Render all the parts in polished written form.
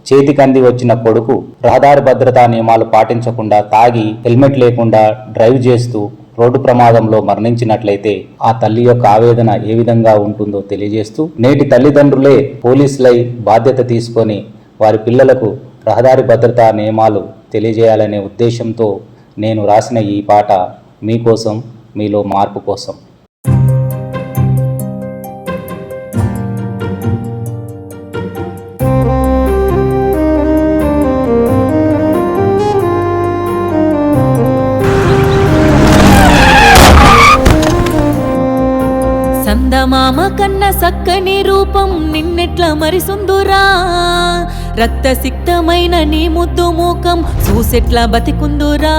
చేతికంది వచ్చిన కొడుకు రహదారి భద్రతా నియమాలు పాటించకుండా తాగి హెల్మెట్ లేకుండా డ్రైవ్ చేస్తూ రోడ్డు ప్రమాదంలో మరణించినట్లయితే ఆ తల్లి యొక్క ఆవేదన ఏ విధంగా ఉంటుందో తెలియజేస్తూ, నేటి తల్లిదండ్రులే పోలీసులై బాధ్యత తీసుకొని వారి పిల్లలకు రహదారి భద్రతా నియమాలు తెలియజేయాలనే ఉద్దేశంతో నేను రాసిన ఈ పాట మీకోసం, మీలో మార్పు కోసం. సందమామ కన్న సక్కని రూపం నిన్నెట్ల మరిసుందురా, రక్తసిక్తమైన నీ ముద్దు మూకం చూసెట్లా బతికుందురా.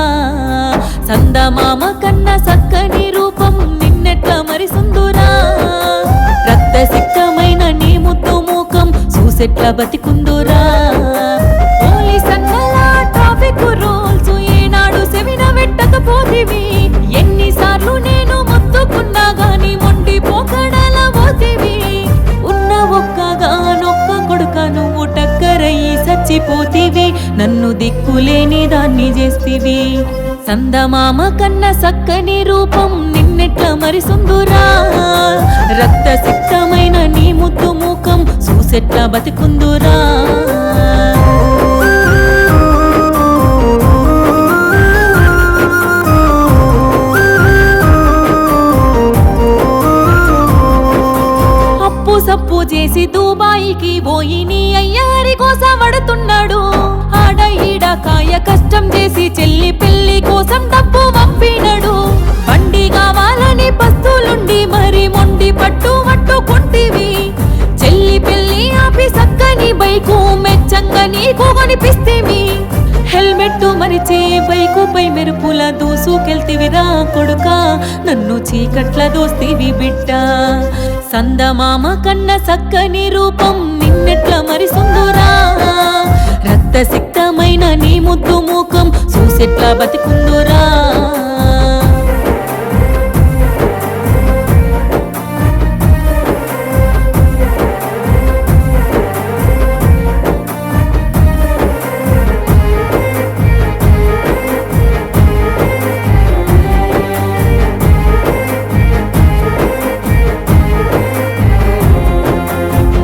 సందమామ కన్న సక్కని రూపం నిన్నెట్ల మరిసుందురా, రక్తసిక్తమైన నీ ముద్దు మూకం చూసెట్లా బతికుందురా. పోలీసన్నలా ట్రాఫిక్ రూల్స్ ఏనాడు సెవిన పెట్టకపోతివి, ఎన్నిసార్లు నేను మొత్తుకున్నా గాని మొండి పోకడల పోతివి. ఉన్న ఒక్కగానొక్క కొడుక నువ్వు టక్కరయ్యి చచ్చిపోతివి, నన్ను దిక్కులేని దాన్ని చేస్తివి. సందమామ కన్న సక్కని రూపం నిన్నెట్ల మరిసుందురా, రక్తసిక్తమైన నీ ముద్దు మూకం చూసెట్లా బతికుందురా. సప్పు చేసి దుబాయికి పోయి నీ అయ్యారి కోసం పడుతున్నాడు. ఆడ ఈడ కాయ కష్టం చేసి చెల్లి పెళ్లి కోసం డబ్బు పంపినడు. బండి కావాలని పస్తులుండి మరి మొండి పట్టుకుంటివి. చెల్లి పెళ్లి ఆపి సక్కని బైకు మెచ్చంగా నీకు కొనిపిస్తేవి. హెల్మెట్ మరిచే బైకుపై మెరుపుల దూసుకెళ్తివిరా కొడుక, నన్ను చీకట్ల దోస్తివి బిడ్డ. సందమామ కన్న సక్కని రూపం నిన్నెట్ల మరిసుందురా, రక్తసిక్తమైన నీ ముద్దు మూకం చూసెట్లా బతికుందురా.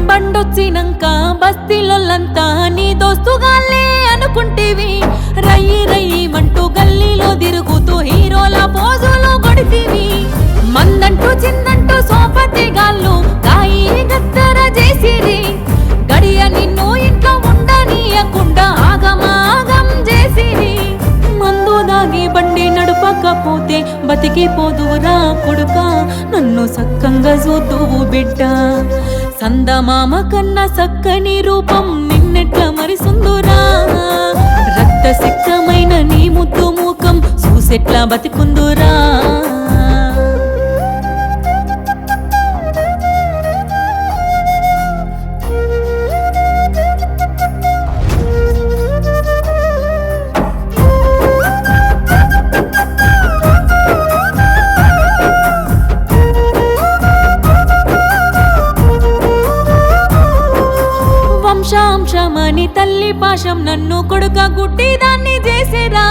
బండొచ్చినంక బస్తీలోళ్ళంతా నీ దోస్తుగాళ్ళే అనుకుంటేవి. రయ్యి రయ్యిమంటూ గల్లీలో తిరుగుతూ హీరోల పోజులు కొడితివి. మందంటూ చిందంటూ సోపతి గాళ్ళు గాయి గద్దర చేసిరి. గడియ నిన్ను ఇంట్లో ఉండనీయకుండా ఆగమాగం చేసిరి. మందు దాగి బండి నడుపకపోతే బతికిపోదురా కొడుక, నన్ను సక్కంగా చూద్దువు బిడ్డ. సందమామ కన్న సక్కని రూపం నిన్నెట్ల మరిసుందురా, రక్తసిక్తమైన నీ ముద్దు మూకం చూసెట్లా బతికుందురా. వంశాంశమని తల్లి పాశం నన్ను కొడుక గుడ్డి దాన్ని చేసేరా.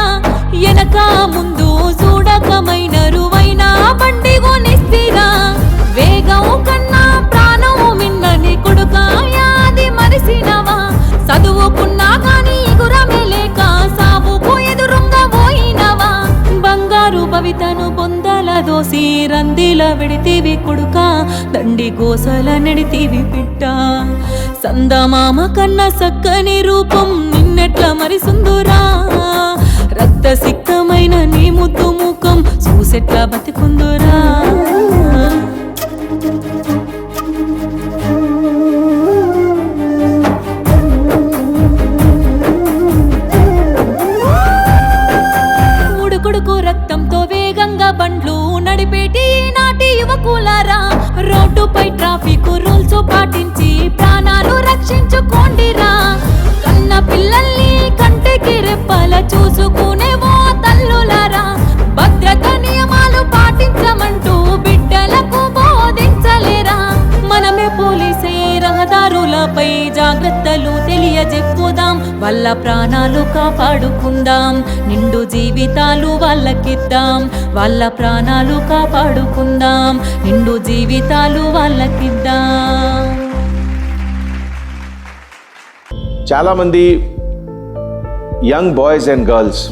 ఎనక ముందు చూడకమైన రువైనా బండి కొనిస్తిరా. వేగం కన్నా ప్రాణం మిన్నని కొడుక యాది మరిసినవా. చదువుకున్నా గాని గురమే లేక సావుకు ఎదురుంగా పోయినవా. బంగారు భవితను బొందల దోసి రందిల విడితివి కొడుక, దండి గోసల నడితివి బిడ్డ. సందమామ కన్న సక్కని రూపం నిన్నెట్ల మరిసుందురా, రక్తసిక్తమైన నీ ముద్దు మూకం చూసెట్లా బతికుందురా. ఉడుకుడుకు రక్తంతో వేగంగా బండ్లు నడిపేటి నాటి యువకులారా, రోడ్డుపై ట్రాఫిక్ రూల్స్ పాటించి ప్రాణాలు రక్షించుకోండిరా. కన్న పిల్లల్ని కంటికి రెప్పల చూసుకునే ఓ తల్లులారా, భద్రత నియమాలు పాటించమంటూ బిడ్డలకు బోధించలేరా. మనమే పోలీసే రహదారుల రోడ్లపై జాగ్రత్తలు తెలియజెప్పుదాం, వాళ్ళ ప్రాణాలు కాపాడుకుందాం, నిండు జీవితాలు వాళ్ళకిద్దాం, వాళ్ళ ప్రాణాలు కాపాడుకుందాం, నిండు జీవితాలు వాళ్ళకిద్దాం. చాలామంది young boys and girls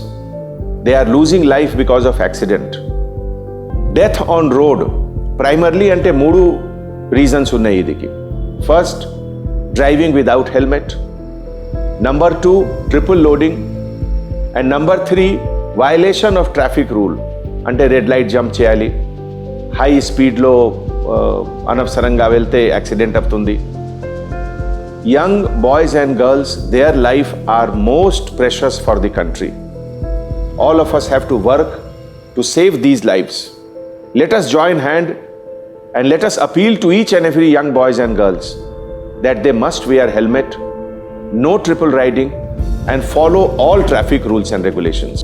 they are losing life because of accident. Death on road primarily అంటే 3 రీజన్స్ ఉన్నాయి ఇదికి. First, driving without helmet. Number 2, triple loading. And number 3, violation of traffic rule, అంటే రెడ్ లైట్ జంప్ చేయాలి, high స్పీడ్లో అనవసరంగా వెళ్తే accident అవుతుంది. Young boys and girls, their life are most precious for the country. All of us have to work to save these lives. Let us join hand and let us appeal to each and every young boys and girls that they must wear helmet, no triple riding, and follow all traffic rules and regulations.